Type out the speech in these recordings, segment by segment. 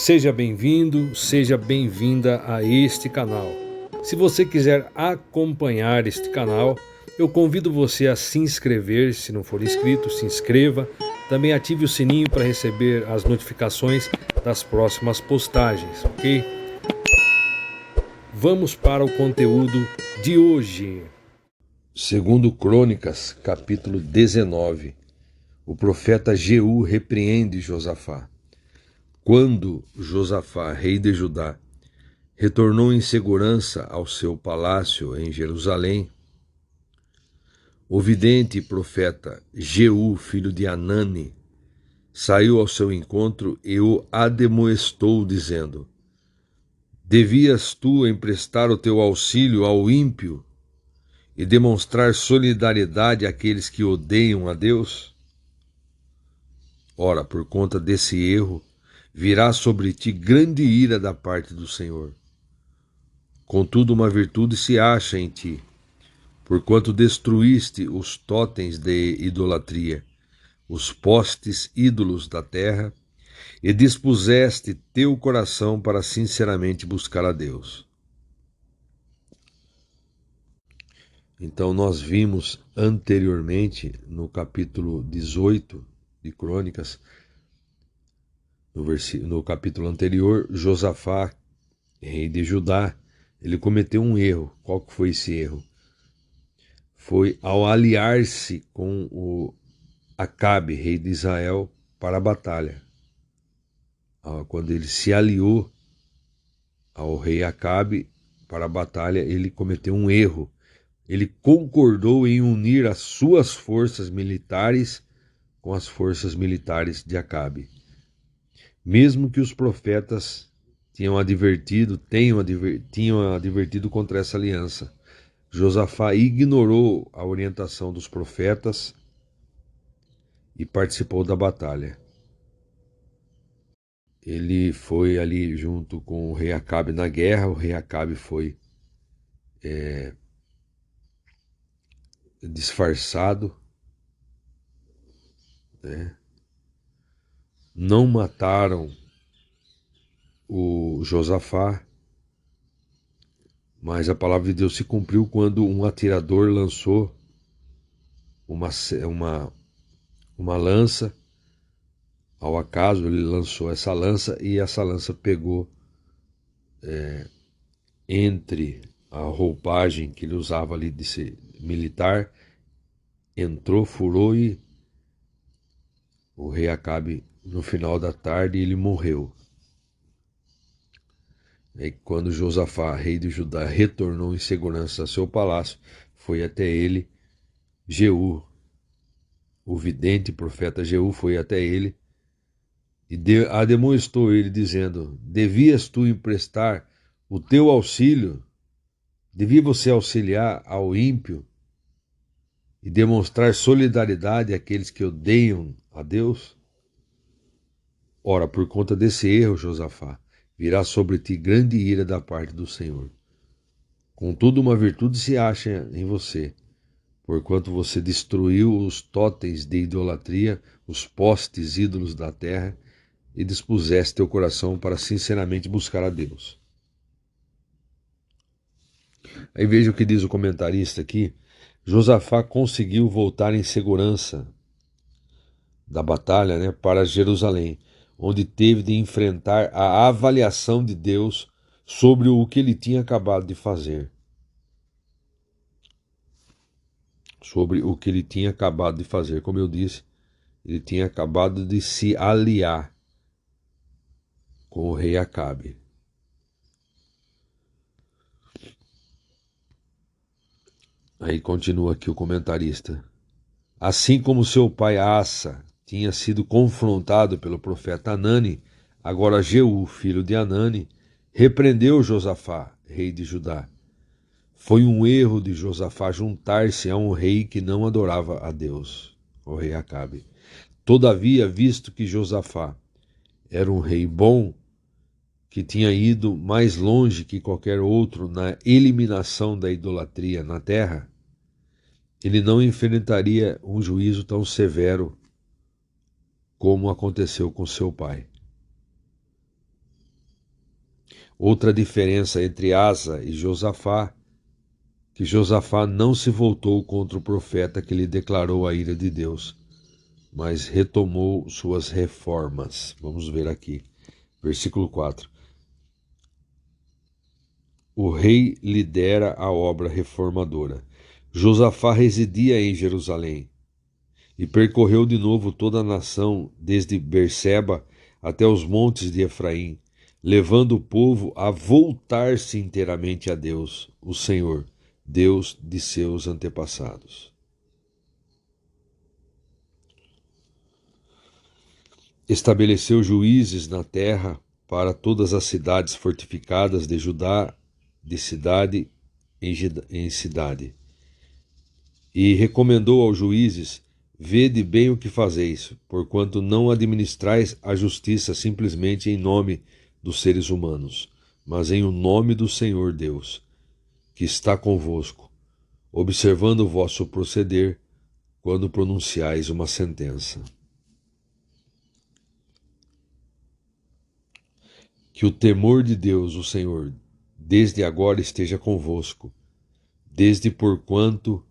Seja bem-vindo, seja bem-vinda a este canal. Se você quiser acompanhar este canal, eu convido você a se inscrever. Se não for inscrito, se inscreva. Também ative o sininho para receber as notificações das próximas postagens, ok? Vamos para o conteúdo de hoje. Segundo Crônicas, capítulo 19, o profeta Jeú repreende Josafá. Quando Josafá, rei de Judá, retornou em segurança ao seu palácio em Jerusalém, o vidente e profeta Jeú, filho de Anani, saiu ao seu encontro e o admoestou, dizendo: Devias tu emprestar o teu auxílio ao ímpio e demonstrar solidariedade àqueles que odeiam a Deus? Ora, por conta desse erro, virá sobre ti grande ira da parte do Senhor. Contudo, uma virtude se acha em ti, porquanto destruíste os totens de idolatria, os postes ídolos da terra, e dispuseste teu coração para sinceramente buscar a Deus. Então nós vimos anteriormente, no capítulo 18 de Crônicas, no capítulo anterior, Josafá, rei de Judá, ele cometeu um erro. Qual que foi esse erro? Foi ao aliar-se com o Acabe, rei de Israel, para a batalha. Quando ele se aliou ao rei Acabe para a batalha, ele cometeu um erro. Ele concordou em unir as suas forças militares com as forças militares de Acabe. Mesmo que os profetas tenham advertido contra essa aliança, Josafá ignorou a orientação dos profetas e participou da batalha. Ele foi ali junto com o rei Acabe na guerra. O rei Acabe foi disfarçado, né? Não mataram o Josafá, mas a palavra de Deus se cumpriu quando um atirador lançou uma lança. Ao acaso, ele lançou essa lança e essa lança pegou entre a roupagem que ele usava ali de ser militar, entrou, furou, e o rei Acabe, no final da tarde, ele morreu. E quando Josafá, rei de Judá, retornou em segurança ao seu palácio, foi até ele Jeú, o vidente profeta Jeú, foi até ele e ademoestou ele, dizendo: Devias tu emprestar o teu auxílio, devia você auxiliar ao ímpio e demonstrar solidariedade àqueles que odeiam a Deus? Ora, por conta desse erro, Josafá, virá sobre ti grande ira da parte do Senhor. Contudo, uma virtude se acha em você, porquanto você destruiu os totens de idolatria, os postes ídolos da terra, e dispuseste teu coração para sinceramente buscar a Deus. Aí veja o que diz o comentarista aqui. Josafá conseguiu voltar em segurança da batalha, né, para Jerusalém, onde teve de enfrentar a avaliação de Deus sobre o que ele tinha acabado de fazer. Sobre o que ele tinha acabado de fazer. Como eu disse, ele tinha acabado de se aliar com o rei Acabe. Aí continua aqui o comentarista. Assim como seu pai Asa tinha sido confrontado pelo profeta Anani, agora Jeú, filho de Anani, repreendeu Josafá, rei de Judá. Foi um erro de Josafá juntar-se a um rei que não adorava a Deus, o rei Acabe. Todavia, visto que Josafá era um rei bom, que tinha ido mais longe que qualquer outro na eliminação da idolatria na terra, ele não enfrentaria um juízo tão severo como aconteceu com seu pai. Outra diferença entre Asa e Josafá, que Josafá não se voltou contra o profeta que lhe declarou a ira de Deus, mas retomou suas reformas. Vamos ver aqui, versículo 4. O rei lidera a obra reformadora. Josafá residia em Jerusalém e percorreu de novo toda a nação, desde Berseba até os montes de Efraim, levando o povo a voltar-se inteiramente a Deus, o Senhor, Deus de seus antepassados. Estabeleceu juízes na terra para todas as cidades fortificadas de Judá, de cidade em cidade. E recomendou aos juízes: vede bem o que fazeis, porquanto não administrais a justiça simplesmente em nome dos seres humanos, mas em o nome do Senhor Deus, que está convosco, observando o vosso proceder quando pronunciais uma sentença. Que o temor de Deus, o Senhor, desde agora esteja convosco, tende, portanto,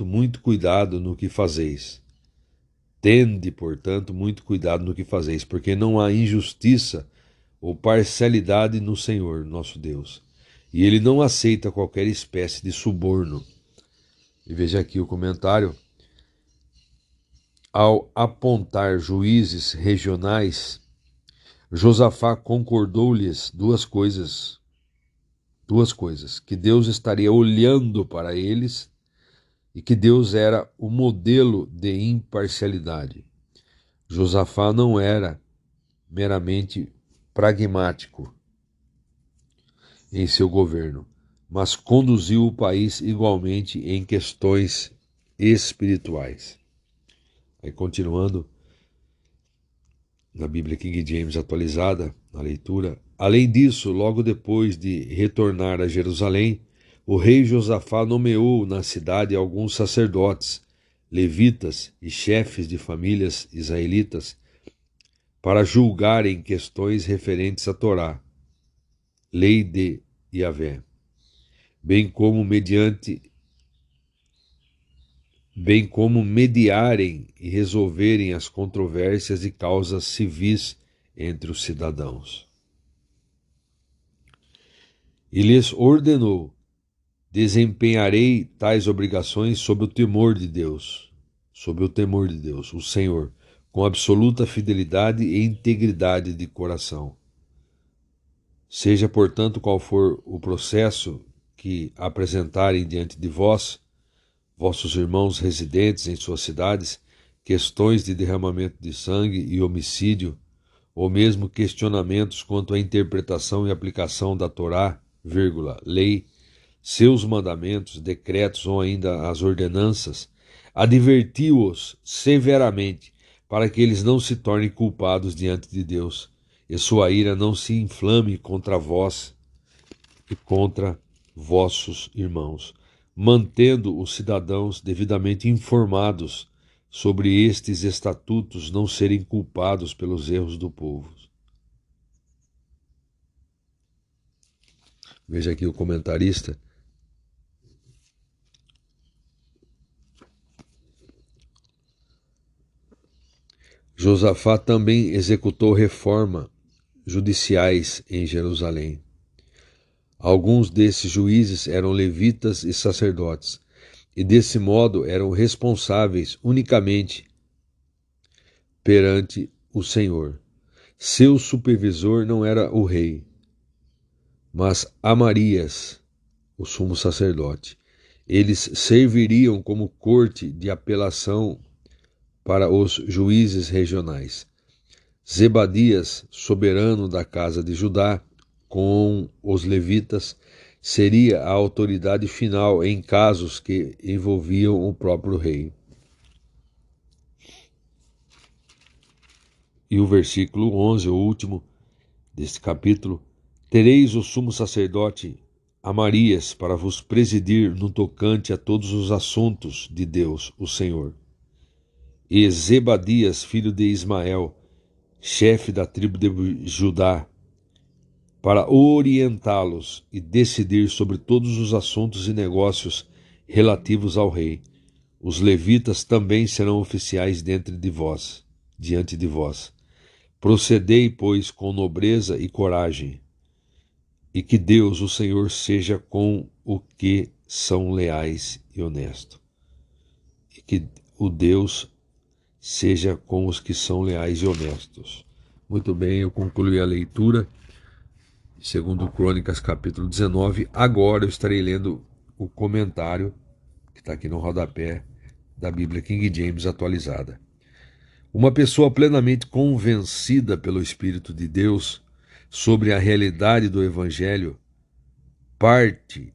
muito cuidado no que fazeis. Tende, portanto, muito cuidado no que fazeis, porque não há injustiça ou parcialidade no Senhor, nosso Deus. E ele não aceita qualquer espécie de suborno. E veja aqui o comentário. Ao apontar juízes regionais, Josafá concordou-lhes duas coisas, que Deus estaria olhando para eles e que Deus era o modelo de imparcialidade. Josafá não era meramente pragmático em seu governo, mas conduziu o país igualmente em questões espirituais. Aí, continuando na Bíblia King James atualizada, na leitura. Além disso, logo depois de retornar a Jerusalém, o rei Josafá nomeou na cidade alguns sacerdotes, levitas e chefes de famílias israelitas para julgarem questões referentes à Torá, lei de Yahvé, bem como mediarem e resolverem as controvérsias e causas civis entre os cidadãos. E lhes ordenou: desempenharei tais obrigações sob o temor de Deus, o Senhor, com absoluta fidelidade e integridade de coração. Seja, portanto, qual for o processo que apresentarem diante de vós, vossos irmãos residentes em suas cidades, questões de derramamento de sangue e homicídio, ou mesmo questionamentos quanto à interpretação e aplicação da Torá, lei, seus mandamentos, decretos ou ainda as ordenanças, advertiu-os severamente para que eles não se tornem culpados diante de Deus e sua ira não se inflame contra vós e contra vossos irmãos, mantendo os cidadãos devidamente informados sobre estes estatutos não serem culpados pelos erros do povo. Veja aqui o comentarista. Josafá também executou reformas judiciais em Jerusalém. Alguns desses juízes eram levitas e sacerdotes, e desse modo eram responsáveis unicamente perante o Senhor. Seu supervisor não era o rei, mas Amarias, o sumo sacerdote. Eles serviriam como corte de apelação para os juízes regionais. Zebadias, soberano da casa de Judá, com os levitas, seria a autoridade final em casos que envolviam o próprio rei. E o versículo 11, o último deste capítulo: tereis o sumo sacerdote Amarias para vos presidir no tocante a todos os assuntos de Deus, o Senhor. E Zebadias, filho de Ismael, chefe da tribo de Judá, para orientá-los e decidir sobre todos os assuntos e negócios relativos ao rei. Os levitas também serão oficiais diante de vós. Procedei, pois, com nobreza e coragem, e que Deus, o Senhor, seja com o que são leais e honestos. E que o Deus seja com os que são leais e honestos. Muito bem, eu concluí a leitura, segundo Crônicas, capítulo 19. Agora eu estarei lendo o comentário, que está aqui no rodapé, da Bíblia King James atualizada. Uma pessoa plenamente convencida pelo Espírito de Deus sobre a realidade do Evangelho parte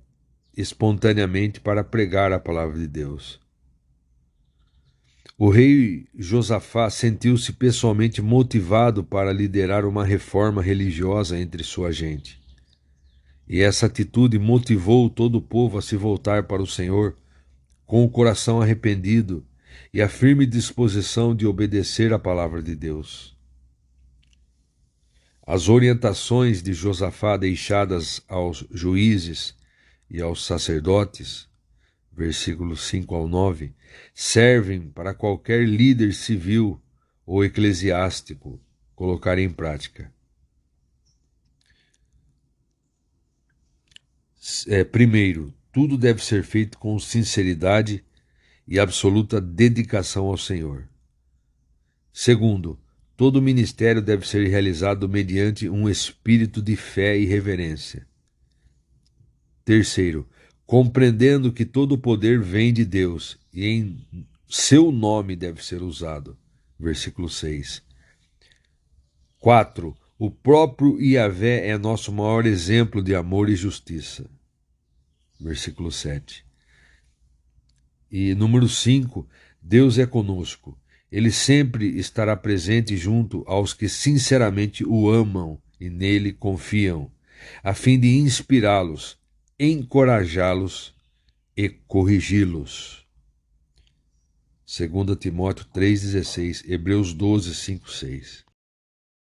espontaneamente para pregar a palavra de Deus. O rei Josafá sentiu-se pessoalmente motivado para liderar uma reforma religiosa entre sua gente. E essa atitude motivou todo o povo a se voltar para o Senhor com o coração arrependido e a firme disposição de obedecer à palavra de Deus. As orientações de Josafá deixadas aos juízes e aos sacerdotes, versículos 5 ao 9, servem para qualquer líder civil ou eclesiástico colocar em prática. Primeiro, tudo deve ser feito com sinceridade e absoluta dedicação ao Senhor. Segundo, todo ministério deve ser realizado mediante um espírito de fé e reverência. Terceiro, compreendendo que todo o poder vem de Deus e em seu nome deve ser usado. Versículo 6. 4. O próprio Yahvé é nosso maior exemplo de amor e justiça. Versículo 7. E número 5. Deus é conosco. Ele sempre estará presente junto aos que sinceramente o amam e nele confiam, a fim de inspirá-los, encorajá-los e corrigi-los. 2 Timóteo 3,16, Hebreus 12, 5, 6.